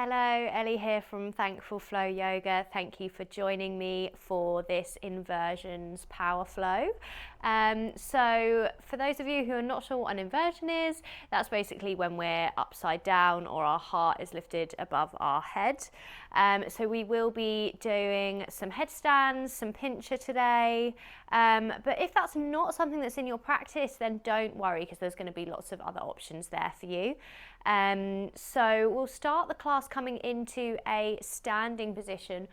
Hello, Elly here from Thankful Flow Yoga. Thank you for joining me for this Inversions Power Flow. So for those of you who are not sure what an inversion is, that's basically when we're upside down or our heart is lifted above our head. So we will be doing some headstands, some Pincha today. But if that's not something that's in your practice, then don't worry, because there's going to be lots of other options there for you. So we'll start the class coming into a standing position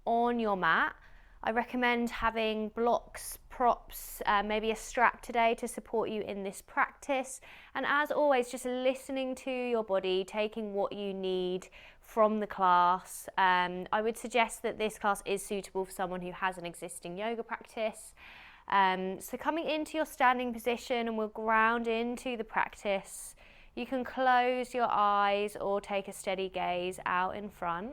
on your mat. I recommend having blocks, props, maybe a strap today to support you in this practice. And as always, just listening to your body, taking what you need from the class. I would suggest that this class is suitable for someone who has an existing yoga practice. So coming into your standing position, and we'll ground into the practice. You can close your eyes or take a steady gaze out in front.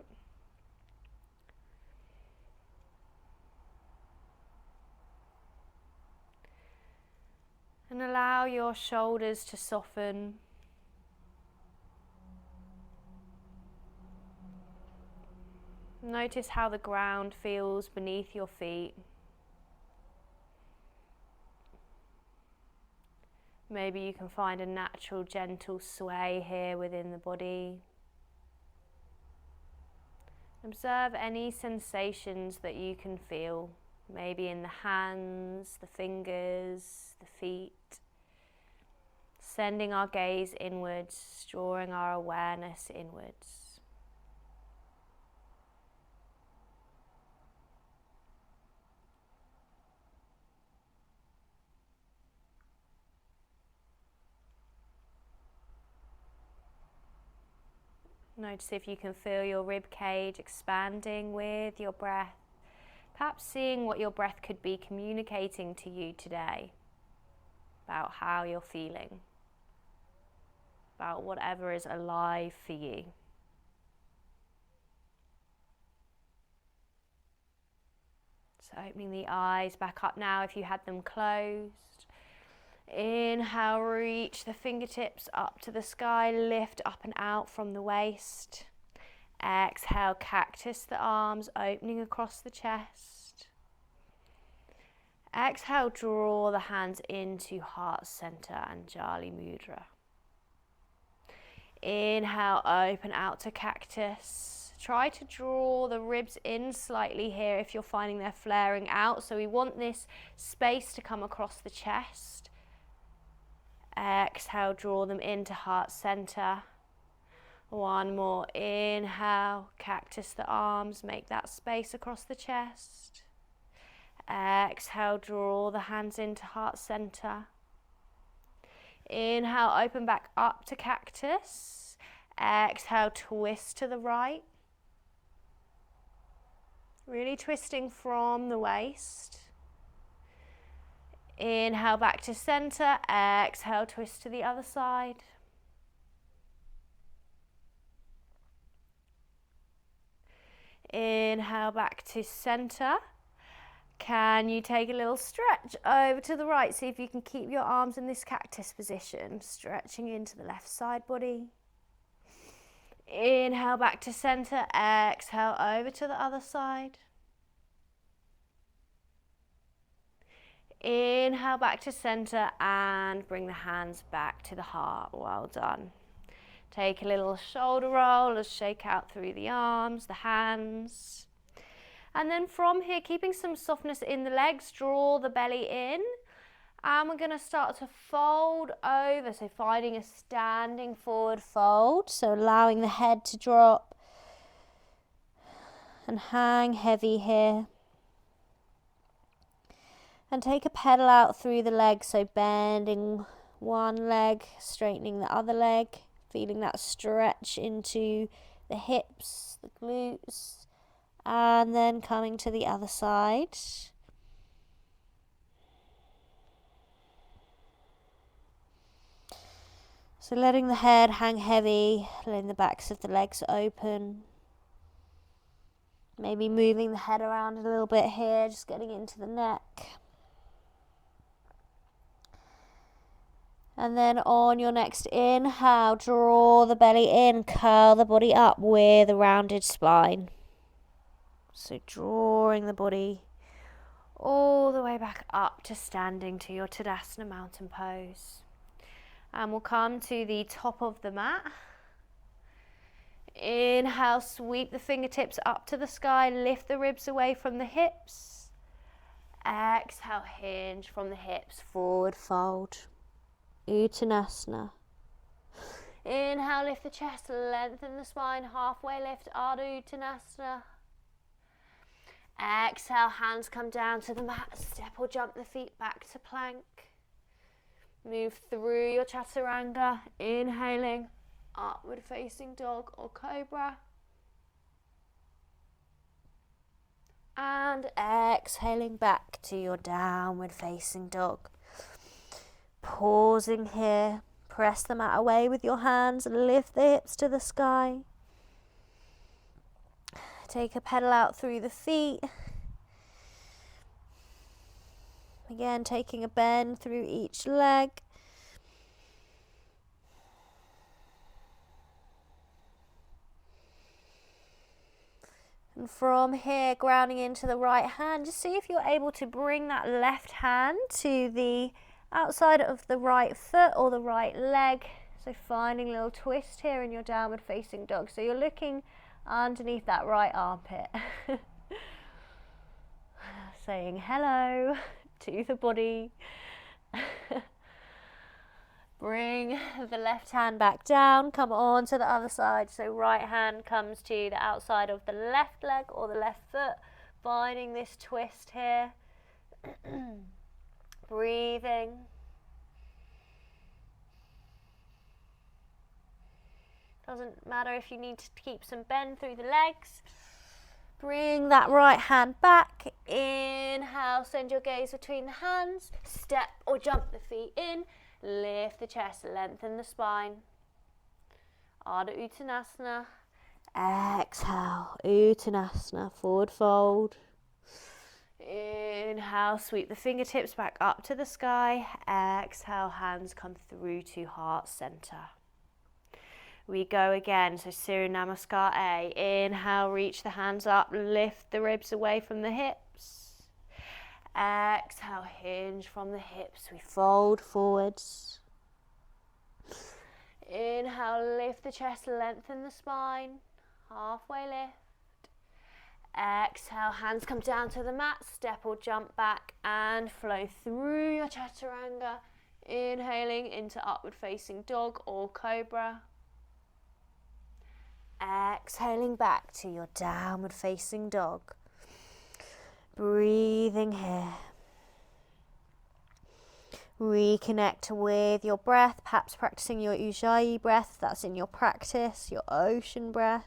And allow your shoulders to soften. Notice how the ground feels beneath your feet. Maybe you can find a natural, gentle sway here within the body. Observe any sensations that you can feel, maybe in the hands, the fingers, the feet. Sending our gaze inwards, drawing our awareness inwards. Notice if you can feel your rib cage expanding with your breath, perhaps seeing what your breath could be communicating to you today about how you're feeling, about whatever is alive for you. So opening the eyes back up now if you had them closed. Inhale, reach the fingertips up to the sky, lift up and out from the waist. Exhale, cactus the arms, opening across the chest. Exhale, draw the hands into heart center and Jali Mudra. Inhale, open out to cactus. Try to draw the ribs in slightly here if you're finding they're flaring out. So we want this space to come across the chest. Exhale, draw them into heart center. One more. Inhale, cactus the arms, make that space across the chest. Exhale, draw the hands into heart center. Inhale, open back up to cactus. Exhale, twist to the right. Really twisting from the waist. Inhale, back to center. Exhale, twist to the other side. Inhale, back to center. Can you take a little stretch over to the right? See if you can keep your arms in this cactus position, stretching into the left side body. Inhale, back to center. Exhale, over to the other side. Inhale, back to center, and bring the hands back to the heart. Well done. Take a little shoulder roll, let's shake out through the arms, the hands. And then from here, keeping some softness in the legs, draw the belly in. And we're going to start to fold over, so finding a standing forward fold. So allowing the head to drop and hang heavy here. And take a pedal out through the legs, so bending one leg, straightening the other leg, feeling that stretch into the hips, the glutes, and then coming to the other side. So letting the head hang heavy, letting the backs of the legs open. Maybe moving the head around a little bit here, just getting into the neck. And then on your next inhale, draw the belly in, curl the body up with a rounded spine. So drawing the body all the way back up to standing to your Tadasana mountain pose. And we'll come to the top of the mat. Inhale, sweep the fingertips up to the sky, lift the ribs away from the hips. Exhale, hinge from the hips, forward fold. Uttanasana. Inhale, lift the chest, lengthen the spine, halfway lift, Ardha Uttanasana. Exhale, hands come down to the mat, step or jump the feet back to plank. Move through your chaturanga, inhaling, upward facing dog or cobra. And exhaling back to your downward facing dog. Pausing here, press the mat away with your hands, lift the hips to the sky. Take a pedal out through the feet. Again, taking a bend through each leg. And from here, grounding into the right hand, just see if you're able to bring that left hand to the outside of the right foot or the right leg. So finding a little twist here in your downward facing dog. So you're looking underneath that right armpit. Saying hello to the body. Bring the left hand back down, come on to the other side. So right hand comes to the outside of the left leg or the left foot, finding this twist here. Breathing. Doesn't matter if you need to keep some bend through the legs. Bring that right hand back. Inhale, send your gaze between the hands. Step or jump the feet in. Lift the chest, lengthen the spine. Ardha Uttanasana. Exhale, Uttanasana, forward fold. Inhale, sweep the fingertips back up to the sky. Exhale, hands come through to heart center. We go again, so Surya Namaskar A. Inhale, reach the hands up, lift the ribs away from the hips. Exhale, hinge from the hips, we fold forwards. Inhale, lift the chest, lengthen the spine, halfway lift. Exhale, hands come down to the mat, step or jump back and flow through your chaturanga. Inhaling into upward facing dog or cobra. Exhaling back to your downward facing dog. Breathing here. Reconnect with your breath, perhaps practicing your Ujjayi breath, that's in your practice, your ocean breath.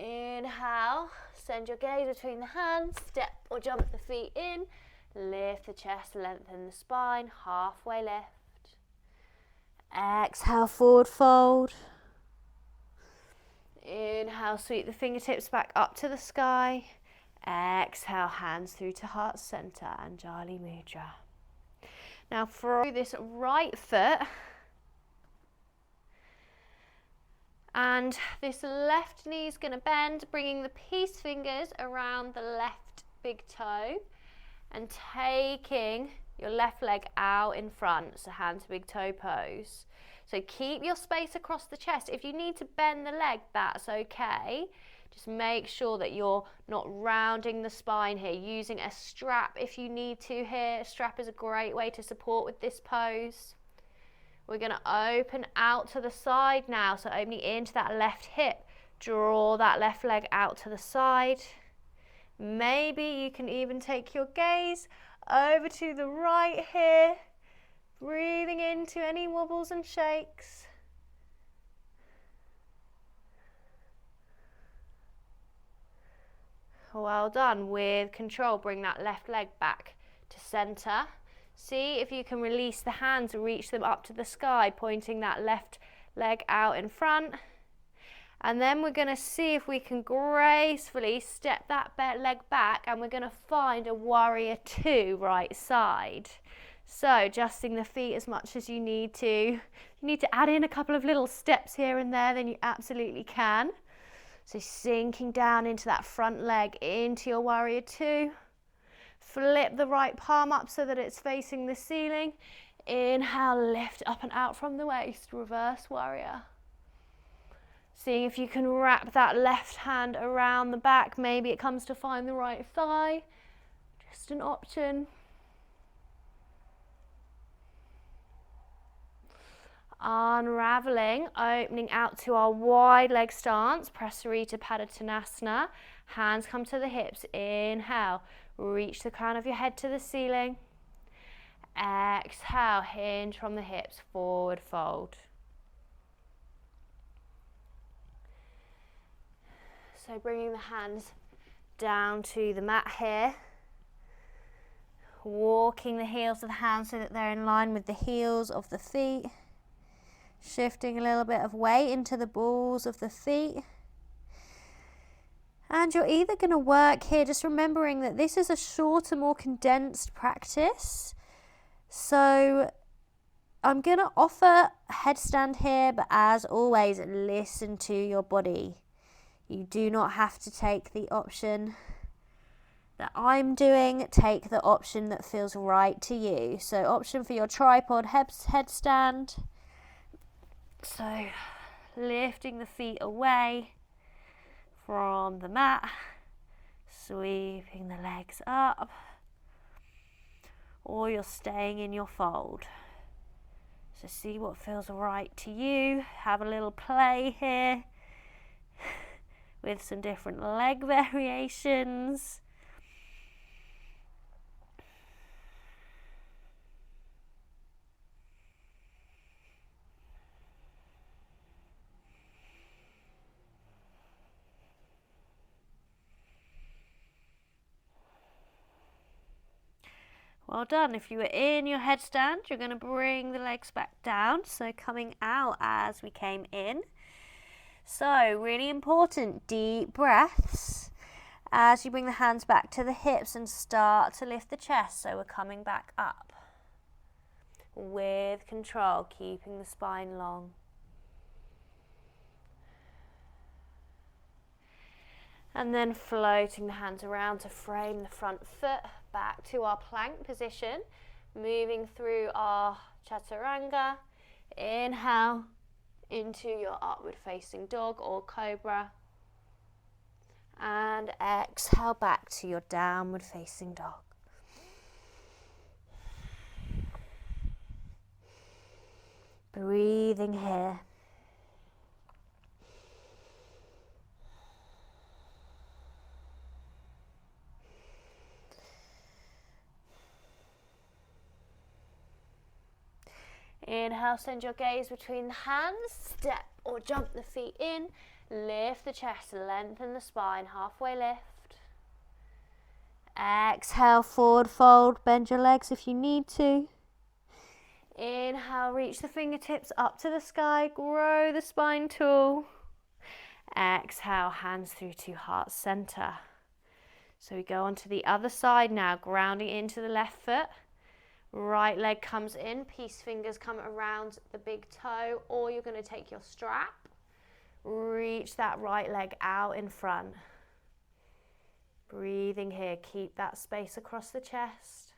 Inhale, send your gaze between the hands, step or jump the feet in, lift the chest, lengthen the spine, halfway lift. Exhale, forward fold. Inhale, sweep the fingertips back up to the sky. Exhale, hands through to heart center, Anjali Mudra. Now throw this right foot. And this left knee is going to bend, bringing the peace fingers around the left big toe and taking your left leg out in front, so hand to big toe pose. So keep your space across the chest. If you need to bend the leg, that's okay. Just make sure that you're not rounding the spine here, using a strap if you need to here. A strap is a great way to support with this pose. We're going to open out to the side now, so opening into that left hip. Draw that left leg out to the side. Maybe you can even take your gaze over to the right here. Breathing into any wobbles and shakes. Well done. With control, bring that left leg back to center. See if you can release the hands and reach them up to the sky, pointing that left leg out in front. And then we're going to see if we can gracefully step that leg back, and we're going to find a warrior two right side. So adjusting the feet as much as you need to. If you need to add in a couple of little steps here and there, then you absolutely can. So sinking down into that front leg, into your warrior two. Flip the right palm up so that it's facing the ceiling. Inhale, lift up and out from the waist, reverse warrior. Seeing if you can wrap that left hand around the back. Maybe it comes to find the right thigh. Just an option. Unraveling, opening out to our wide leg stance, Prasarita Padotonasana. Hands come to the hips. Inhale, reach the crown of your head to the ceiling. Exhale, hinge from the hips, forward fold. So bringing the hands down to the mat here. Walking the heels of the hands so that they're in line with the heels of the feet. Shifting a little bit of weight into the balls of the feet. And you're either going to work here, just remembering that this is a shorter, more condensed practice. So I'm going to offer a headstand here, but as always, listen to your body. You do not have to take the option that I'm doing. Take the option that feels right to you. So option for your tripod headstand. So lifting the feet away from the mat, sweeping the legs up, or you're staying in your fold. So see what feels right to you. Have a little play here with some different leg variations. Well done. If you were in your headstand, you're going to bring the legs back down. So coming out as we came in. So really important, deep breaths as you bring the hands back to the hips and start to lift the chest. So we're coming back up with control, keeping the spine long. And then floating the hands around to frame the front foot back to our plank position. Moving through our chaturanga. Inhale into your upward facing dog or cobra. And exhale back to your downward facing dog. Breathing here. Inhale, send your gaze between the hands, step or jump the feet in, lift the chest, lengthen the spine, halfway lift. Exhale, forward fold, bend your legs if you need to. Inhale, reach the fingertips up to the sky, grow the spine tall. Exhale, hands through to heart center. So we go on to the other side now, grounding into the left foot. Right leg comes in, peace fingers come around the big toe, or you're going to take your strap, reach that right leg out in front. Breathing here, keep that space across the chest.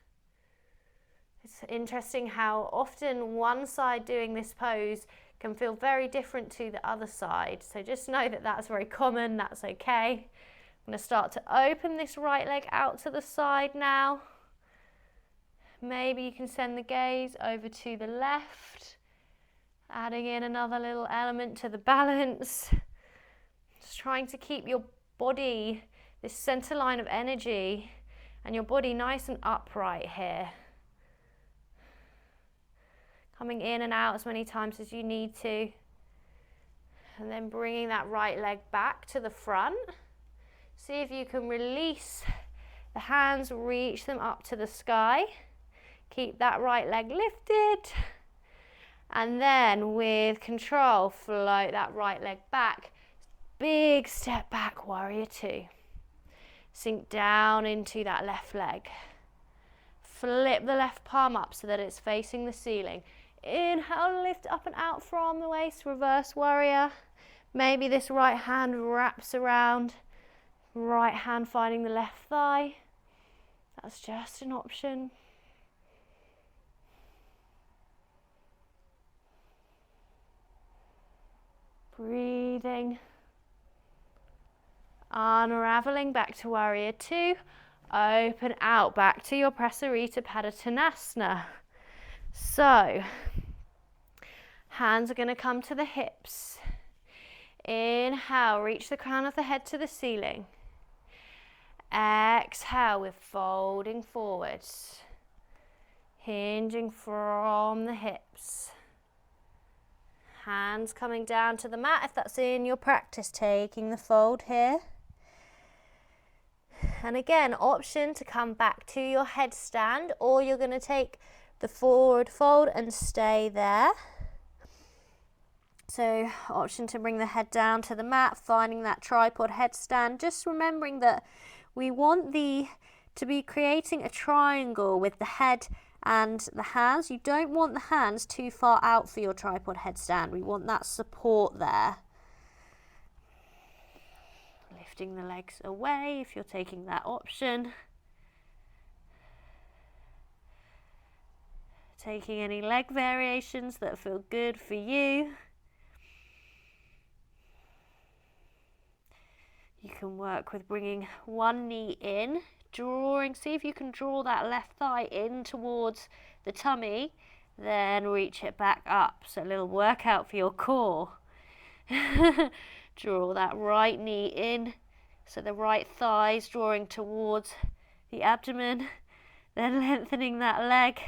It's interesting how often one side doing this pose can feel very different to the other side. So just know that that's very common, that's okay. I'm going to start to open this right leg out to the side now. Maybe you can send the gaze over to the left, adding in another little element to the balance. Just trying to keep your body, this center line of energy, and your body nice and upright here. Coming in and out as many times as you need to. And then bringing that right leg back to the front. See if you can release the hands, reach them up to the sky. Keep that right leg lifted. And then with control, float that right leg back. Big step back, warrior two. Sink down into that left leg. Flip the left palm up so that it's facing the ceiling. Inhale, lift up and out from the waist, reverse warrior. Maybe this right hand wraps around, right hand finding the left thigh. That's just an option. Breathing. Unraveling back to warrior two. Open out back to your Prasarita Padotonasana. So, hands are going to come to the hips. Inhale, reach the crown of the head to the ceiling. Exhale, we're folding forwards. Hinging from the hips. Hands coming down to the mat if that's in your practice, taking the fold here. And again, option to come back to your headstand, or you're going to take the forward fold and stay there. So option to bring the head down to the mat, finding that tripod headstand, just remembering that we want to be creating a triangle with the head and the hands. You don't want the hands too far out for your tripod headstand. We want that support there. Lifting the legs away if you're taking that option. Taking any leg variations that feel good for you. You can work with bringing one knee in, see if you can draw that left thigh in towards the tummy, then reach it back up. So a little workout for your core. Draw that right knee in, so the right thigh's drawing towards the abdomen, then lengthening that leg.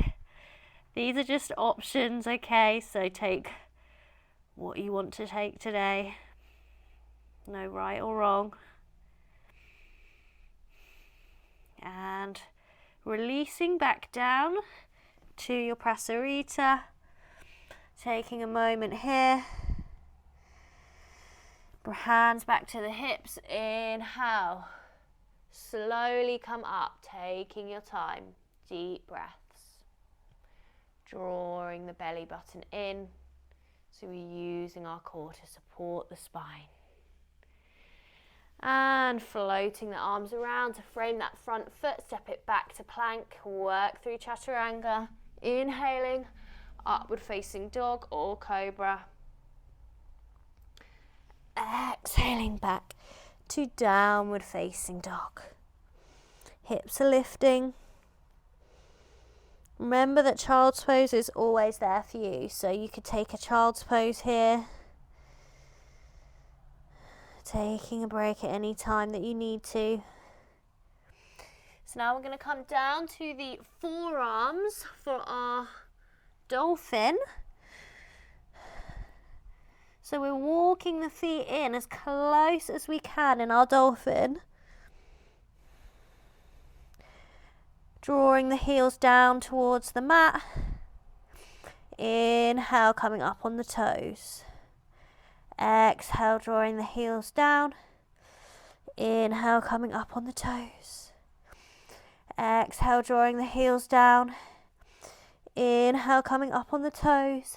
These are just options, okay? So take what you want to take today. No right or wrong. And releasing back down to your Prasarita. Taking a moment here. Hands back to the hips. Inhale. Slowly come up, taking your time. Deep breaths. Drawing the belly button in. So we're using our core to support the spine. And floating the arms around to frame that front foot, step it back to plank, work through chaturanga, inhaling, upward facing dog or cobra. Exhaling back to downward facing dog. Hips are lifting. Remember that child's pose is always there for you, so you could take a child's pose here. Taking a break at any time that you need to. So now we're going to come down to the forearms for our dolphin. So we're walking the feet in as close as we can in our dolphin. Drawing the heels down towards the mat. Inhale, coming up on the toes. Exhale, drawing the heels down. Inhale, coming up on the toes. Exhale, drawing the heels down. Inhale, coming up on the toes.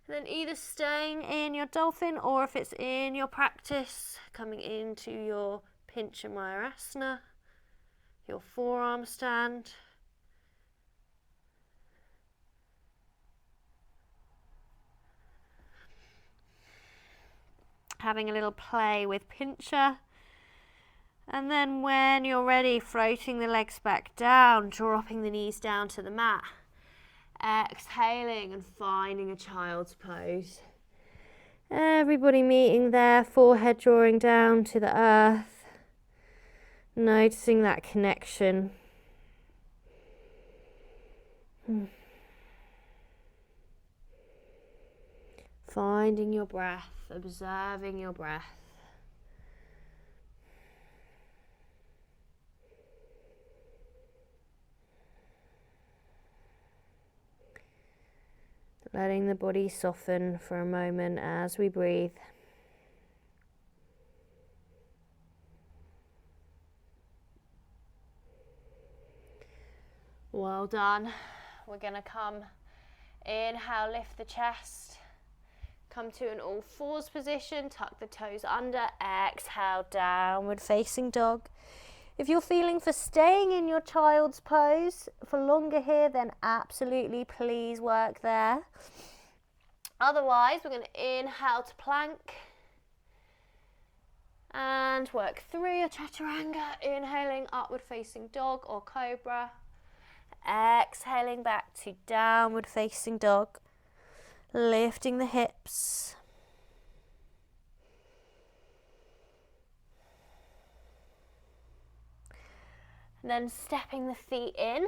And then either staying in your dolphin, or if it's in your practice, coming into your Pincha Mayurasana, your forearm stand. Having a little play with Pincha. And then when you're ready, floating the legs back down, dropping the knees down to the mat. Exhaling and finding a child's pose. Everybody meeting there, forehead drawing down to the earth. Noticing that connection. Finding your breath, observing your breath. Letting the body soften for a moment as we breathe. Well done. We're going to come, inhale, lift the chest. Come to an all fours position, tuck the toes under, exhale, downward facing dog. If you're feeling for staying in your child's pose for longer here, then absolutely please work there. Otherwise, we're going to inhale to plank and work through your chaturanga, inhaling upward facing dog or cobra, exhaling back to downward facing dog. Lifting the hips. And then stepping the feet in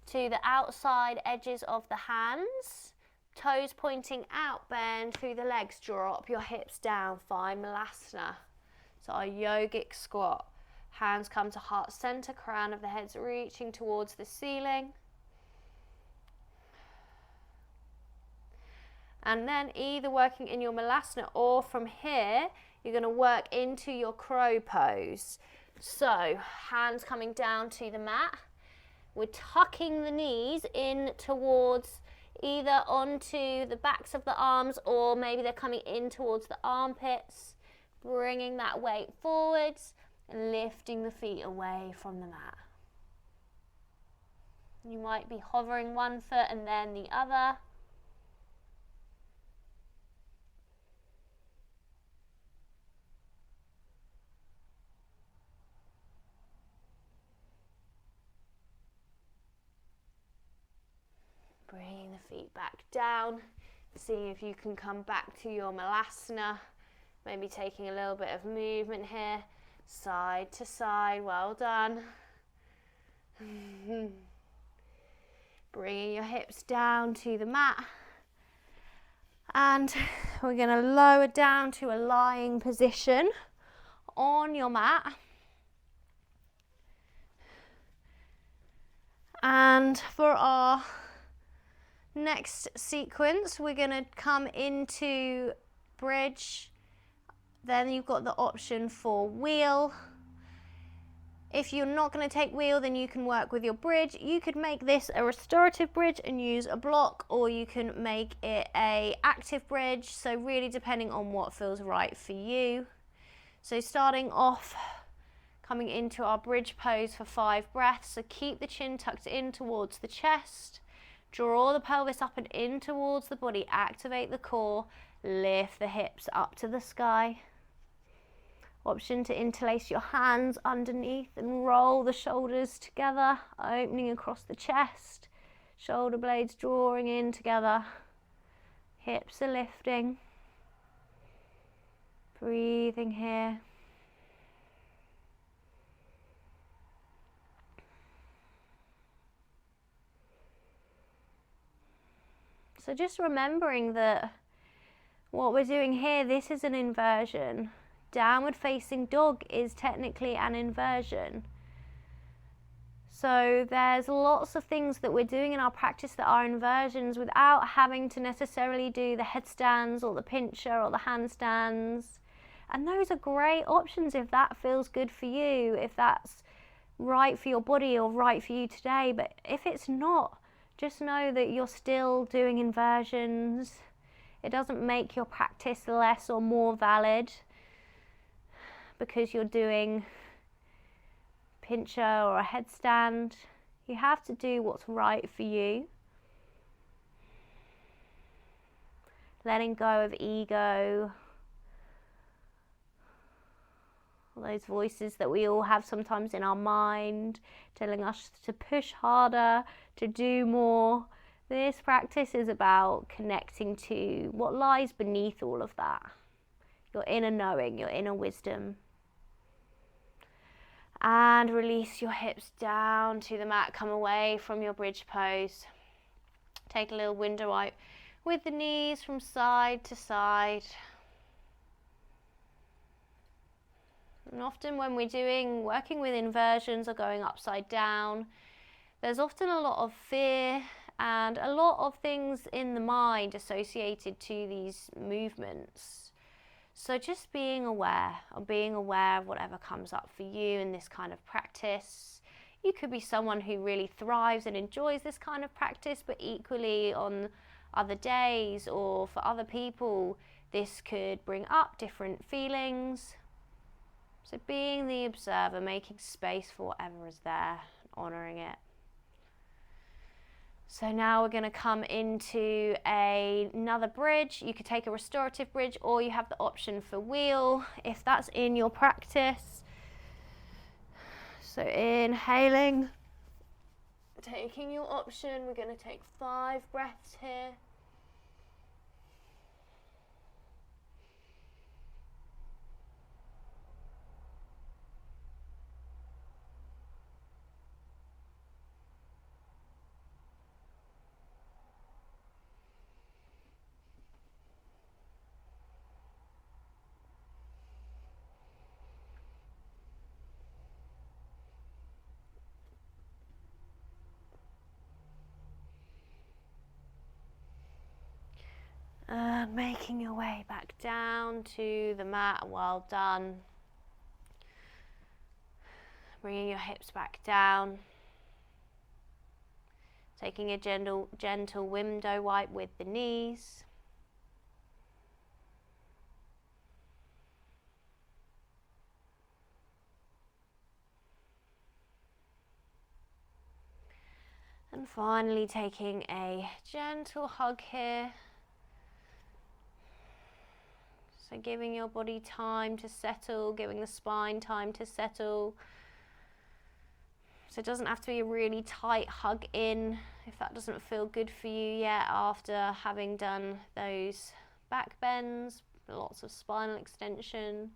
to the outside edges of the hands. Toes pointing out, bend through the legs. Drop your hips down, find Malasana. So our yogic squat. Hands come to heart center, crown of the head's reaching towards the ceiling. And then either working in your Malasana or from here, you're going to work into your crow pose. So, hands coming down to the mat. We're tucking the knees in towards either onto the backs of the arms or maybe they're coming in towards the armpits. Bringing that weight forwards and lifting the feet away from the mat. You might be hovering one foot and then the other. Bringing the feet back down, seeing if you can come back to your Malasana, maybe taking a little bit of movement here, side to side, well done. Bringing your hips down to the mat, and we're going to lower down to a lying position on your mat. And for our next sequence, we're going to come into bridge. Then you've got the option for wheel. If you're not going to take wheel, then you can work with your bridge. You could make this a restorative bridge and use a block, or you can make it a active bridge. So really depending on what feels right for you. So starting off, coming into our bridge pose for 5 breaths. So keep the chin tucked in towards the chest. Draw the pelvis up and in towards the body. Activate the core. Lift the hips up to the sky. Option to interlace your hands underneath and roll the shoulders together, opening across the chest. Shoulder blades drawing in together. Hips are lifting. Breathing here. So just remembering that what we're doing here, this is an inversion. Downward facing dog is technically an inversion. So there's lots of things that we're doing in our practice that are inversions without having to necessarily do the headstands or the pincha or the handstands. And those are great options if that feels good for you, if that's right for your body or right for you today. But if it's not, just know that you're still doing inversions. It doesn't make your practice less or more valid because you're doing pincha or a headstand. You have to do what's right for you. Letting go of ego. All those voices that we all have sometimes in our mind telling us to push harder, to do more. This practice is about connecting to what lies beneath all of that. Your inner knowing, your inner wisdom. And release your hips down to the mat. Come away from your bridge pose. Take a little window wipe with the knees from side to side. And often when we're working with inversions or going upside down, there's often a lot of fear and a lot of things in the mind associated to these movements. So just being aware of whatever comes up for you in this kind of practice. You could be someone who really thrives and enjoys this kind of practice, but equally on other days or for other people, this could bring up different feelings. So being the observer, making space for whatever is there, honouring it. So now we're going to come into another bridge. You could take a restorative bridge, or you have the option for wheel if that's in your practice. So inhaling, taking your option. We're going to take 5 breaths here. Making your way back down to the mat. Well done. Bringing your hips back down. Taking a gentle window wipe with the knees. And finally taking a gentle hug here. So giving your body time to settle, giving the spine time to settle. So it doesn't have to be a really tight hug in if that doesn't feel good for you yet after having done those back bends, lots of spinal extension.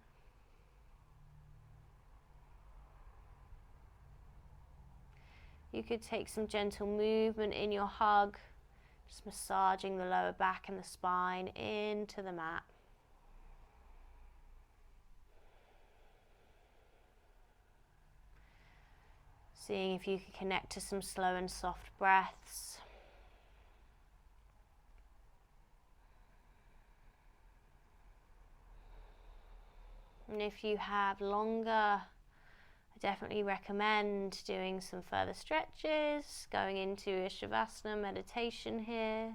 You could take some gentle movement in your hug, just massaging the lower back and the spine into the mat. Seeing if you can connect to some slow and soft breaths. And if you have longer, I definitely recommend doing some further stretches, going into a Shavasana meditation here.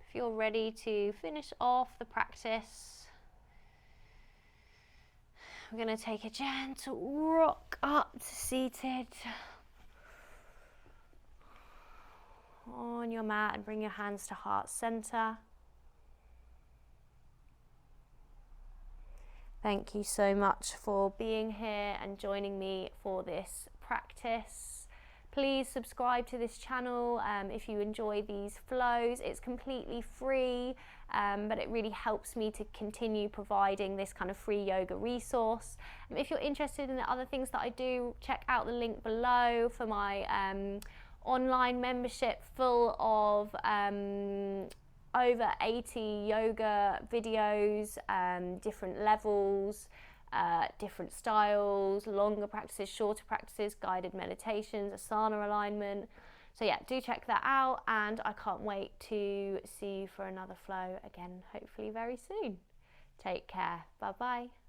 If you're ready to finish off the practice, we're going to take a gentle rock up to seated on your mat and bring your hands to heart center. Thank you so much for being here and joining me for this practice. Please subscribe to this channel if you enjoy these flows. It's completely free, but it really helps me to continue providing this kind of free yoga resource. If you're interested in the other things that I do, check out the link below for my online membership full of over 80 yoga videos, different levels, different styles, longer practices, shorter practices, guided meditations, asana alignment. So yeah, do check that out, and I can't wait to see you for another flow again, hopefully very soon. Take care. Bye bye.